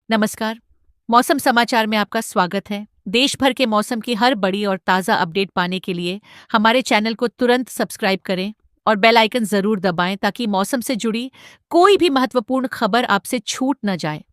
नमस्कार। मौसम समाचार में आपका स्वागत है। देश भर के मौसम की हर बड़ी और ताज़ा अपडेट पाने के लिए हमारे चैनल को तुरंत सब्सक्राइब करें और बेल आइकन ज़रूर दबाएं ताकि मौसम से जुड़ी कोई भी महत्वपूर्ण खबर आपसे छूट न जाए।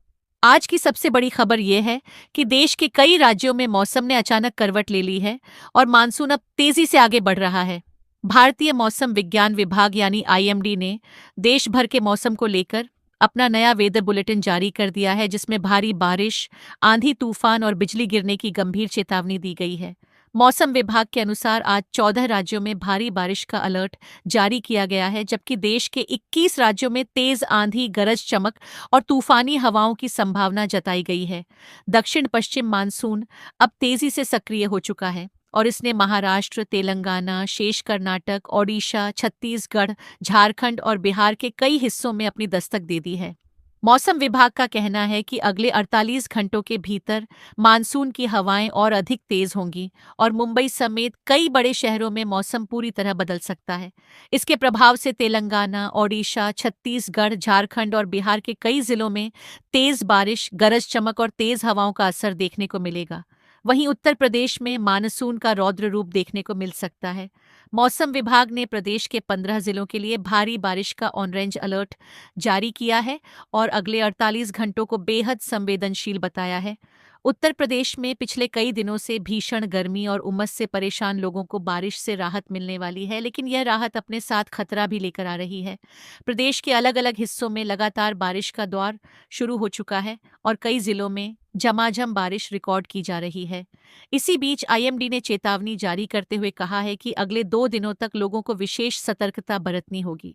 आज की सबसे बड़ी खबर ये है कि देश के कई राज्यों में मौसम ने अचानक करवट ले ली है और मानसून अब तेजी से आगे बढ़ रहा है। भारतीय मौसम विज्ञान विभाग यानी आईएमडी ने देश भर के मौसम को लेकर अपना नया वेदर बुलेटिन जारी कर दिया है, जिसमें भारी बारिश, आंधी तूफान और बिजली गिरने की गंभीर चेतावनी दी गई है। मौसम विभाग के अनुसार आज 14 राज्यों में भारी बारिश का अलर्ट जारी किया गया है, जबकि देश के 21 राज्यों में तेज आंधी, गरज चमक और तूफानी हवाओं की संभावना जताई गई है। दक्षिण पश्चिम मानसून अब तेजी से सक्रिय हो चुका है और इसने महाराष्ट्र, तेलंगाना, शेष कर्नाटक, ओडिशा, छत्तीसगढ़, झारखंड और बिहार के कई हिस्सों में अपनी दस्तक दे दी है। मौसम विभाग का कहना है कि अगले 48 घंटों के भीतर मानसून की हवाएं और अधिक तेज होंगी और मुंबई समेत कई बड़े शहरों में मौसम पूरी तरह बदल सकता है। इसके प्रभाव से तेलंगाना, ओडिशा, छत्तीसगढ़, झारखंड और बिहार के कई जिलों में तेज बारिश, गरज चमक और तेज हवाओं का असर देखने को मिलेगा। वहीं उत्तर प्रदेश में मानसून का रौद्र रूप देखने को मिल सकता है। मौसम विभाग ने प्रदेश के 15 जिलों के लिए भारी बारिश का ऑरेंज अलर्ट जारी किया है और अगले 48 घंटों को बेहद संवेदनशील बताया है। उत्तर प्रदेश में पिछले कई दिनों से भीषण गर्मी और उमस से परेशान लोगों को बारिश से राहत मिलने वाली है, लेकिन यह राहत अपने साथ खतरा भी लेकर आ रही है। प्रदेश के अलग-अलग हिस्सों में लगातार बारिश का दौर शुरू हो चुका है और कई जिलों में झमाझम बारिश रिकॉर्ड की जा रही है। इसी बीच आईएमडी ने चेतावनी जारी करते हुए कहा है कि अगले 2 दिनों तक लोगों को विशेष सतर्कता बरतनी होगी।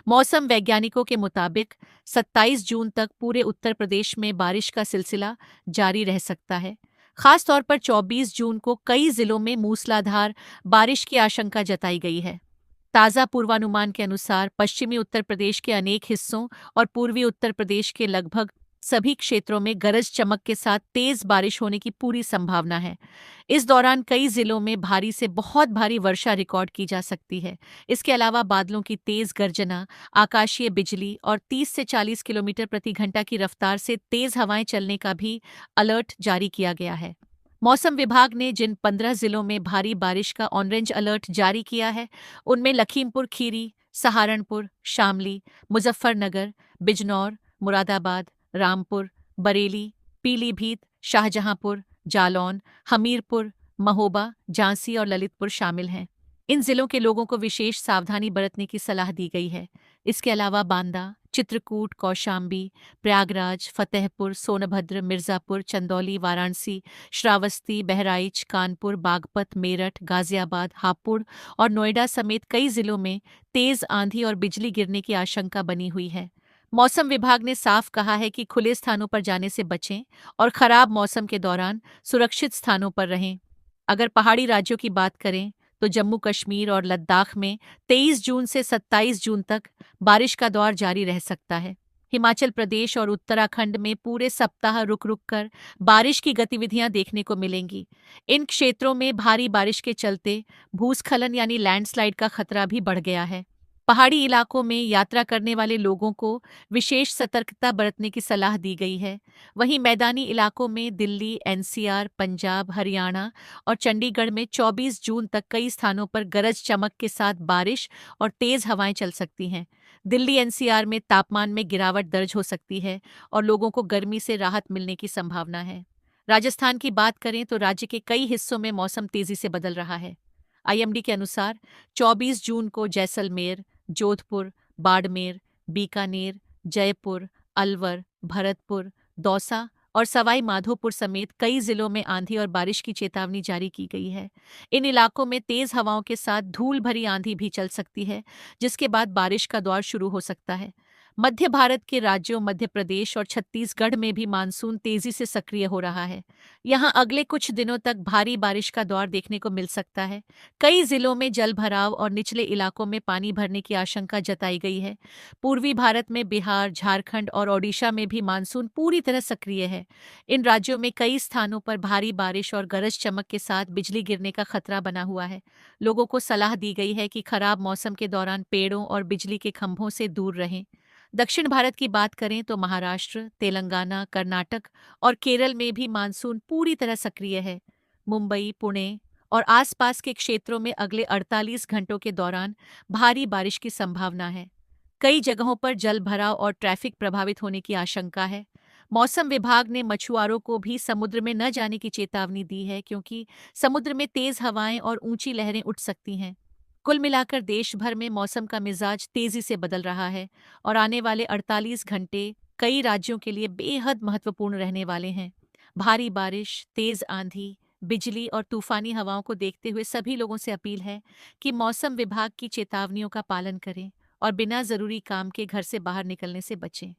मौसम वैज्ञानिकों के मुताबिक 27 जून तक पूरे उत्तर प्रदेश में बारिश का सिलसिला जारी रह सकता है। खास तौर पर 24 जून को कई जिलों में मूसलाधार बारिश की आशंका जताई गई है। ताज़ा पूर्वानुमान के अनुसार पश्चिमी उत्तर प्रदेश के अनेक हिस्सों और पूर्वी उत्तर प्रदेश के लगभग सभी क्षेत्रों में गरज चमक के साथ तेज बारिश होने की पूरी संभावना है। इस दौरान कई जिलों में भारी से बहुत भारी वर्षा रिकॉर्ड की जा सकती है। इसके अलावा बादलों की तेज गर्जना, आकाशीय बिजली और 30 से 40 किलोमीटर प्रति घंटा की रफ्तार से तेज हवाएं चलने का भी अलर्ट जारी किया गया है। मौसम विभाग ने जिन 15 जिलों में भारी बारिश का ऑरेंज अलर्ट जारी किया है, उनमें लखीमपुर खीरी, सहारनपुर, शामली, मुजफ्फरनगर, बिजनौर, मुरादाबाद, रामपुर, बरेली, पीलीभीत, शाहजहांपुर, जालौन, हमीरपुर, महोबा, झांसी और ललितपुर शामिल हैं। इन जिलों के लोगों को विशेष सावधानी बरतने की सलाह दी गई है। इसके अलावा बांदा, चित्रकूट, कौशाम्बी, प्रयागराज, फतेहपुर, सोनभद्र, मिर्जापुर, चंदौली, वाराणसी, श्रावस्ती, बहराइच, कानपुर, बागपत, मेरठ, गाजियाबाद, हापुड़ और नोएडा समेत कई जिलों में तेज आंधी और बिजली गिरने की आशंका बनी हुई है। मौसम विभाग ने साफ कहा है कि खुले स्थानों पर जाने से बचें और खराब मौसम के दौरान सुरक्षित स्थानों पर रहें। अगर पहाड़ी राज्यों की बात करें तो जम्मू कश्मीर और लद्दाख में 23 जून से 27 जून तक बारिश का दौर जारी रह सकता है। हिमाचल प्रदेश और उत्तराखंड में पूरे सप्ताह रुक रुक कर बारिश की गतिविधियां देखने को मिलेंगी। इन क्षेत्रों में भारी बारिश के चलते भूस्खलन यानी लैंडस्लाइड का खतरा भी बढ़ गया है। पहाड़ी इलाकों में यात्रा करने वाले लोगों को विशेष सतर्कता बरतने की सलाह दी गई है। वहीं मैदानी इलाकों में दिल्ली, एनसीआर, पंजाब, हरियाणा और चंडीगढ़ में 24 जून तक कई स्थानों पर गरज चमक के साथ बारिश और तेज हवाएं चल सकती हैं। दिल्ली एनसीआर में तापमान में गिरावट दर्ज हो सकती है और लोगों को गर्मी से राहत मिलने की संभावना है। राजस्थान की बात करें तो राज्य के कई हिस्सों में मौसम तेजी से बदल रहा है। आईएमडी के अनुसार 24 जून को जैसलमेर, जोधपुर, बाड़मेर, बीकानेर, जयपुर, अलवर, भरतपुर, दौसा और सवाई माधोपुर समेत कई जिलों में आंधी और बारिश की चेतावनी जारी की गई है। इन इलाकों में तेज हवाओं के साथ धूल भरी आंधी भी चल सकती है, जिसके बाद बारिश का दौर शुरू हो सकता है। मध्य भारत के राज्यों मध्य प्रदेश और छत्तीसगढ़ में भी मानसून तेजी से सक्रिय हो रहा है। यहाँ अगले कुछ दिनों तक भारी बारिश का दौर देखने को मिल सकता है। कई जिलों में जल भराव और निचले इलाकों में पानी भरने की आशंका जताई गई है। पूर्वी भारत में बिहार, झारखंड और ओडिशा में भी मानसून पूरी तरह सक्रिय है। इन राज्यों में कई स्थानों पर भारी बारिश और गरज चमक के साथ बिजली गिरने का खतरा बना हुआ है। लोगों को सलाह दी गई है कि खराब मौसम के दौरान पेड़ों और बिजली के खंभों से दूर रहें। दक्षिण भारत की बात करें तो महाराष्ट्र, तेलंगाना, कर्नाटक और केरल में भी मानसून पूरी तरह सक्रिय है। मुंबई, पुणे और आसपास के क्षेत्रों में अगले 48 घंटों के दौरान भारी बारिश की संभावना है। कई जगहों पर जल भराव और ट्रैफिक प्रभावित होने की आशंका है। मौसम विभाग ने मछुआरों को भी समुद्र में न जाने की चेतावनी दी है, क्योंकि समुद्र में तेज हवाएं और ऊंची लहरें उठ सकती हैं। कुल मिलाकर देश भर में मौसम का मिजाज तेजी से बदल रहा है और आने वाले 48 घंटे कई राज्यों के लिए बेहद महत्वपूर्ण रहने वाले हैं। भारी बारिश, तेज आंधी, बिजली और तूफानी हवाओं को देखते हुए सभी लोगों से अपील है कि मौसम विभाग की चेतावनियों का पालन करें और बिना जरूरी काम के घर से बाहर निकलने से बचें।